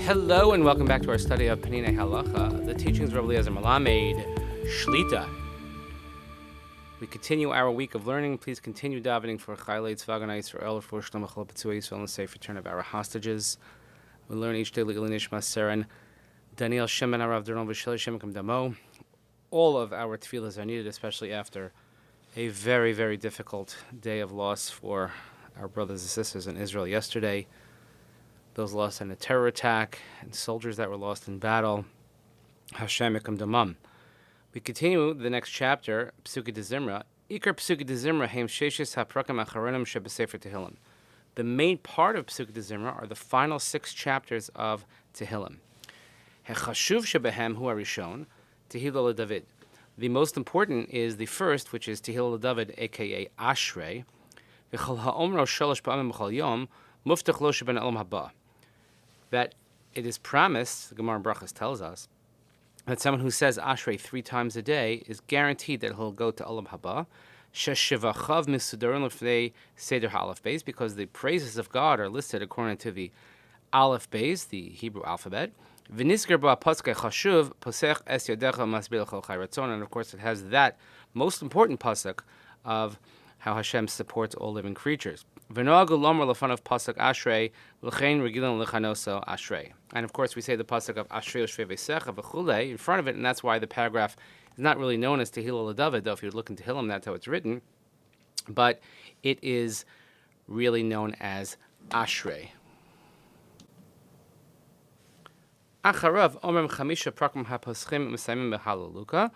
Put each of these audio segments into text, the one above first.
Hello and welcome back to our study of Peninei Halacha, the teachings of Rabbi Eliezer Malamed, Shlita. We continue our week of learning. Please continue davening for Chaylei Tzvaganai Yisrael, for Shlom Achal Pesukei Yisrael, and the safe return of our hostages. We learn each day L'ilui Nishmat Seren, Daniel Shemen Arav Deron V'Shel Shem Kam Damo. All of our tefillahs are needed, especially after a very, very difficult day of loss for our brothers and sisters in Israel yesterday. Those lost in a terror attack, and soldiers that were lost in battle. Hashem Yekum Damam. We continue the next chapter, Pesukei Dezimra. Ikar Pesukei Dezimra Heim Sheshes HaPrakim Acharonim Shebesefer Tehillim. The main part of Pesukei Dezimra are the final 6 chapters of Tehillim. Hechashuv Shebehem Hu Arishon, Tehillah LeDavid. The most important is the first, which is Tehillah LeDavid, aka Ashrei. V'chol ha'omro shalosh pa'amim b'chol yom, muftach lo sheben olam haba. That it is promised, the Gemara in Brachas tells us, that someone who says Ashrei 3 times a day is guaranteed that he'll go to Olam Haba. Sheshivachav misudaron lefnei seder ha'alef beis, because the praises of God are listed according to the Aleph Beis, the Hebrew alphabet. V'nisger ba pasukei chashuv posech es yodecha masbil chol chai ratzon, and of course it has that most important pasuk of how Hashem supports all living creatures. V'noagu lomar lefanav pasuk Ashrei l'chein regilan l'chanoso Ashrei. And of course we say the pasuk of Ashrei Yoshvei Veisecha v'chulei in front of it, and that's why the paragraph is not really known as Tehillah LeDavid, though if you look into Tehillim, that's how it's written. But it is really known as Ashrei. Acharav omrim chamisha prakim haposchim m'sayimim b'halaluka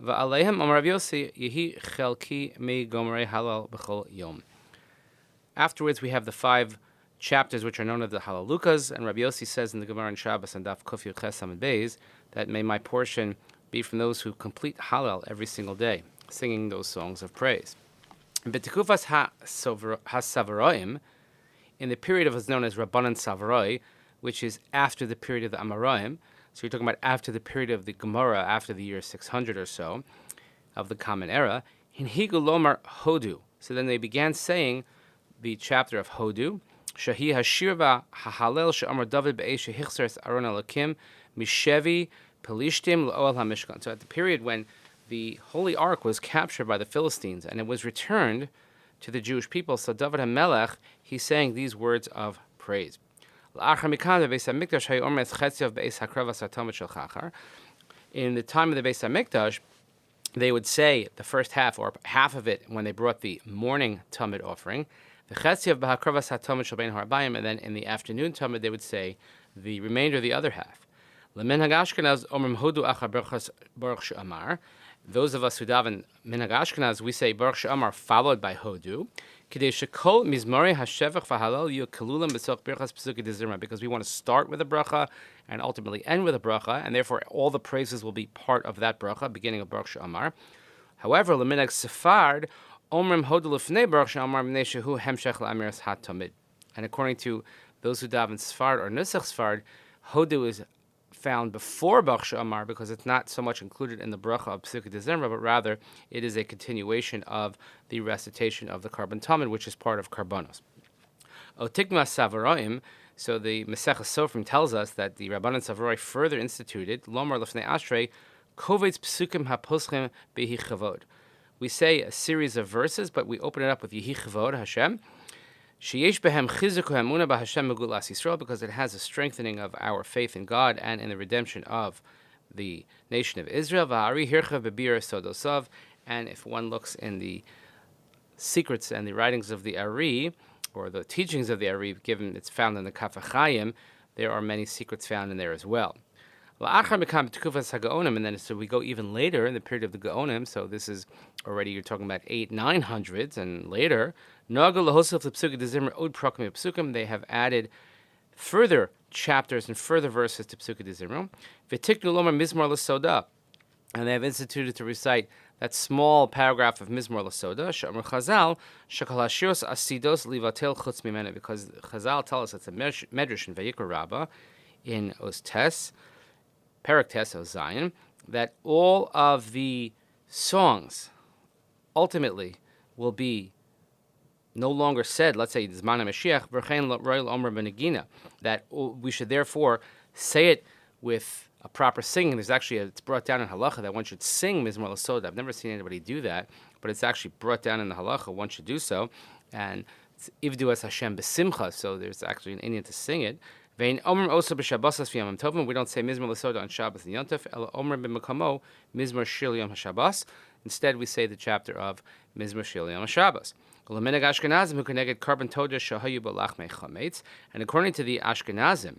v'aleihem omar Rav Yossi yehi chelki mi gomrei halal b'chol yom. Afterwards, we have the 5 chapters which are known as the Halalukas, and Rabbi Yossi says in the Gemara in Shabbos and Daf Kuf Yud Ches Amud Beis that may my portion be from those who complete Halal every single day, singing those songs of praise. B'tekufas ha-Savaroim, in the period of what's known as Rabbanan Savaroi, which is after the period of the Amoraim, so you're talking about after the period of the Gemara, after the year 600 or so, of the Common Era, Hinhigu Lomar Hodu. So then they began saying the chapter of Hodu, Shahi Hashirva Hahalel She'amar David Be'esh Shehichseres Aron Elokim Mishevi Pelishtim L'Oel HaMishkan. So at the period when the Holy Ark was captured by the Philistines and it was returned to the Jewish people, so David HaMelech, he's saying these words of praise. In the time of the Beis HaMikdash, they would say the first half, or half of it, when they brought the morning Tamid offering, and then in the afternoon Tamid they would say the remainder, the other half. Those of us who daven Minhag Ashkenaz, we say Baruch She'amar followed by Hodu, because we want to start with a bracha and ultimately end with a bracha, and therefore all the praises will be part of that bracha, beginning of Baruch She'amar. However, Minhag Sephard, Omrim Hodu Lefnei Baruch She'amar Mnei Shehu Hemshech La'amiras HaTamid. And according to those who daven Sfard or Nusach Sfard, Hodu is found before Baruch She'amar because it's not so much included in the bracha of Pesukei Dezimra, but rather it is a continuation of the recitation of the Karban Tamid, which is part of Karbanos. Otikma Savaroim, so the Mesechus Sofrim tells us that the Rabbanan Savaroi further instituted Lomar Lefnei Ashrei Kovetz Pesukim HaPoschim Behi Chavod. We say a series of verses, but we open it up with Yehi Chavod Hashem. Sheyesh behem chizuku hamuna b'Hashem megulas Yisrael, because it has a strengthening of our faith in God and in the redemption of the nation of Israel. V'hari hirchav b'bir sodosav, and if one looks in the secrets and the writings of the Ari, or the teachings of the Ari, given it's found in the Kaf HaChaim, there are many secrets found in there as well. And then so we go even later in the period of the Gaonim, so this is already, you're talking about 800-900s and later. They have added further chapters and further verses to Pesukei Dezimra. And they have instituted to recite that small paragraph of Mizmor L'Soda, She'amar Chazal, Shekal Hashiros Asidos Livatel Chutz Mimena, because Chazal tell us it's a medrash in Vayikra Rabbah, in Ostes, Perek Tes Zion, that all of the songs ultimately will be no longer said, let's say, Zman HaMashiach, V'chein Royal Omer Benegina, that we should therefore say it with a proper singing. It's brought down in Halacha that one should sing Mizmor L'Soda. I've never seen anybody do that, but it's actually brought down in the Halacha. One should do so. And it's Ivdu es Hashem b'simcha, so there's actually an Indian to sing it. Vein Omer also b'Shabbos v'Yom Tovim. We don't say Mizmor L'Soda on Shabbos and Yom Tov. Ela Omer b'Makamo Mizmor Shir Yom HaShabbos. Instead, we say the chapter of Mizmor Shir Yom HaShabbos. L'minhag Ashkenazim hu keneged Karban Toda shahayu b'Lachmei Chametz. And according to the Ashkenazim,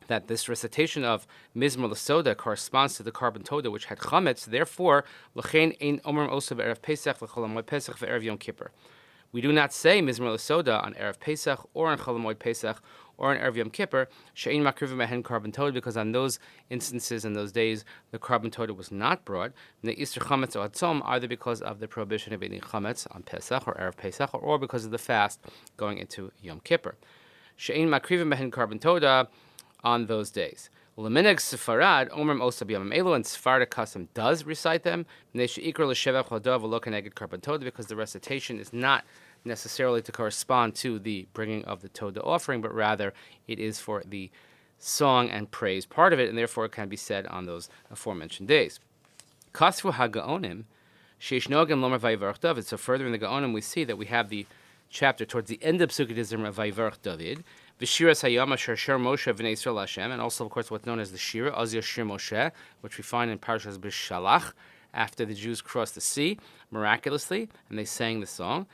that this recitation of Mizmor L'Soda corresponds to the Karban Toda, which had chametz. Therefore, l'chein ein Omer also b'Erev Pesach l'Chol HaMoed Pesach v'Erev Yom Kippur. We do not say Mizmor L'Soda on Erev Pesach or on Chol HaMoed Pesach or on Erev Yom Kippur, she'ein makrivim mehen Karban Toda, because on those instances and those days the Karban Toda was not brought. The Easter chametz or Atzom, either because of the prohibition of eating chametz on Pesach or Erev Pesach, or because of the fast going into Yom Kippur. She'ein makrivim mehen Karban Toda on those days. L'minhag Sefarad, Omer Osa b'Yamim Elu, and Sephardic custom does recite them, because the recitation is not necessarily to correspond to the bringing of the Toda offering, but rather it is for the song and praise part of it, and therefore it can be said on those aforementioned days. Kasvu HaGaonim, Sheish Nogim Lomer Vayivarach David. So further in the Gaonim we see that we have the chapter towards the end of Pesukei Dezimra Vayivarach David, V'Shiras Hayam Asher Shir Moshe V'nei Yisrael Hashem, and also of course what's known as the Shira, Azir Shir Moshe, which we find in Parshas B'Shalach, after the Jews crossed the sea miraculously, and they sang the song.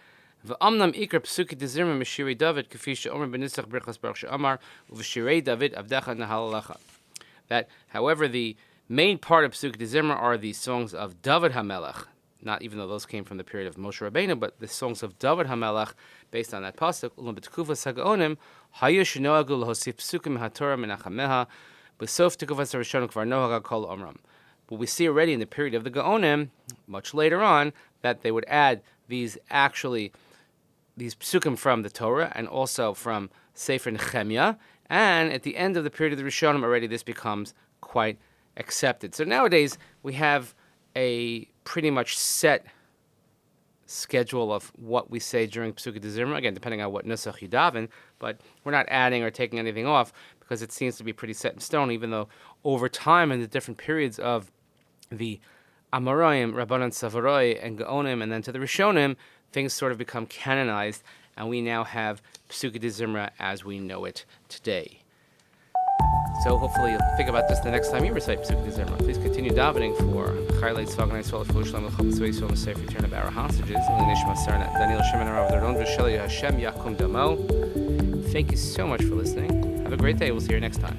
V'amnam ikar Pesukei Dezimra Mishirei David K'fi she'omer b'nisach Birchas Baruch she'amar u'v'shirei David Avdecha Nahal. That, however, the main part of Pesukei Dezimra are the songs of David HaMelech, not even though those came from the period of Moshe Rabbeinu, but the songs of David HaMelech based on that pasuk. Ulam b'tkufas hagaonim hayu shenoagu l'hosif psukim haTorah menachameha b'sof tekufas harishonim kvar nohag kol omram. But we see already in the period of the Gaonim, much later on, that they would add these psukim from the Torah and also from Sefer Nehemiah, and at the end of the period of the Rishonim already this becomes quite accepted. So nowadays we have a pretty much set schedule of what we say during Pesukei Dezimra, again, depending on what nusach you daven, but we're not adding or taking anything off because it seems to be pretty set in stone, even though over time in the different periods of the Amoraim, Rabbanan Savaroi, and Gaonim, and then to the Rishonim, things sort of become canonized, and we now have Pesukei Dezimra as we know it today. So hopefully you'll think about this the next time you recite Pesukei Dezimra. Please continue davening for Chaylei Tzvagan Yisrael, for Shalom L'Chol Tzvei Yisrael, and the safe return of our hostages. Nishmat Daniel Shimon and Rav Doron V'Sheli Hashem Yakum Damo. Thank you so much for listening. Have a great day. We'll see you next time.